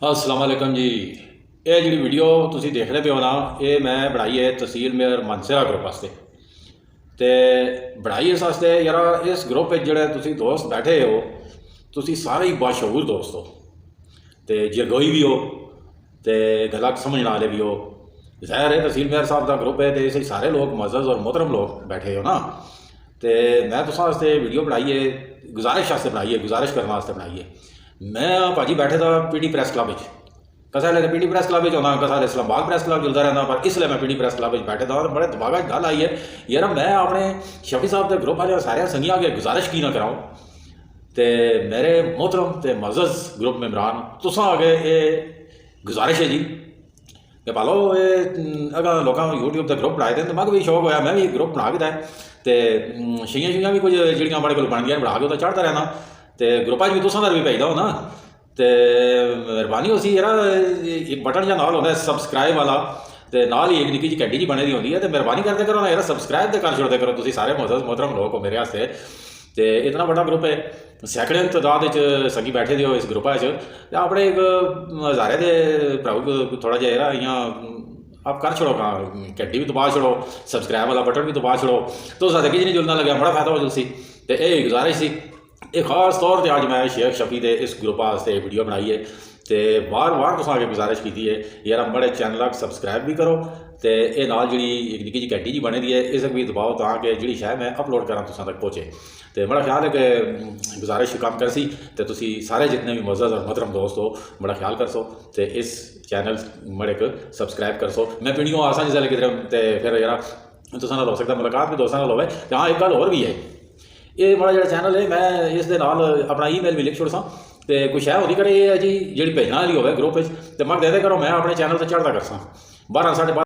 अस्सलाम वालेकुम जी। ये जी वीडियो तुसी देख रहे पे हो ना, ये मैं बनाई है तहसील मेयर मानसरा ग्रुप वास्ते। तो बनाई इस वास्ते यार, इस ग्रुप जोड़े तुसी दोस्त बैठे हो, तुसी सारे ही बाशऊर दोस्त हो, तो जरगोई भी हो, तो गला समझने वाले भी हो। ज़ाहिर है तहसील मेयर साहब का ग्रुप है, तो इसे सारे लोग मज़ज़ और मोहतरम लोग बैठे हो ना। तो मैं तुसा वास्ते वीडियो बनाई है, गुजारिश वास्ते बनाई है, गुजारिश करने वास्ते बनाई है। मैं भाजी बैठे था पीडी प्रेस क्लब कसा ले पीडी प्रेस क्लब होना, कसा इस्लामाबाद प्रेस क्लब चलता रहना, पर इसलिए मैं पीडी प्रेस क्लब बैठे था और बड़े दिमाग गल आई है यार, मैं अपने शफी साहब के ग्रुप वाले सारे संगियां अगे गुजारिश की ना कराऊँ, तो मेरे मोहतरम तो मज़ज़ ग्रुप मेम्बरान तुसा अगे ये गुजारिश है जी कि पालो ये अगर लोग यूट्यूब पर ग्रुप बनाए थे, तो मैं भी शौक होया मैं भी ग्रुप बना के तो छियां भी कुछ जड़ियाँ बड़े को बन गया बना के तो चढ़ता रहना, तो ग्रुपा भी तुसा भी भेजदा हो ना। तो मेहरबानी उसी यार एक बटन जहा नाल होंदा सबसक्राइब वाला, तो नाल ही एक निक्की जी घंटी जी बनी दी होंदी है, तो मेहरबानी करके करो ना यार, सबसक्राइब तो कर छोड़ते करो तुसी सारे मोहतरम लोग हो मेरे वास्ते। तो इतना बड़ा ग्रुप है, सैकड़े तादाद संगी बैठे दे हो इस ग्रुपा अपने एक हज़ारे के भराऊ थोड़ा जहा यार इं आप कर छोड़ो, घंटी भी दबा छोड़ो, सबसक्राइब वाला बटन भी दबा छोड़ो, तो साथ किसी नहीं जुलना लगे, बड़ा फायदा हो जुलसी। तो यह गुजारिश सी, एक खास तौर पर अज मैं शेख शफी के इस ग्रुप वास्ते वीडियो बनाई है, तो बार बार तुसा अगे गुजारिश की है यार बड़े चैनल सबसक्राइब भी करो, तो ये नाल जी एक निक्की जी घंटी जी बनी दी है, इस भी दबाओ ताकि जी शै मैं अपलोड करा तुसा तक पहुँचे। तो बड़ा ख्याल है कि गुजारिश काम कर सी, तो तुसी सारे जितने भी मज़्ज़ज़ और मोहतरम दोस्त हो बड़ा ख्याल कर सो, तो इस चैनल बड़े सबसक्राइब कर सो। मैं पीढ़ियों आसा जिसले किधर तो फिर यार तुसा नाल हो सकता मुलाकात भी दोस्तों नाल होवे। तो हाँ एक गल होर भी है, ये बड़ा जो चैनल है मैं इस अपना ईमेल भी लिख छोड़सा, तो कुछ है होती करे जी जी भेजना वाली होवे ग्रुप, तो मैं दे करो मैं अपने चैनल से चढ़ता करसा 12 साढ़े 12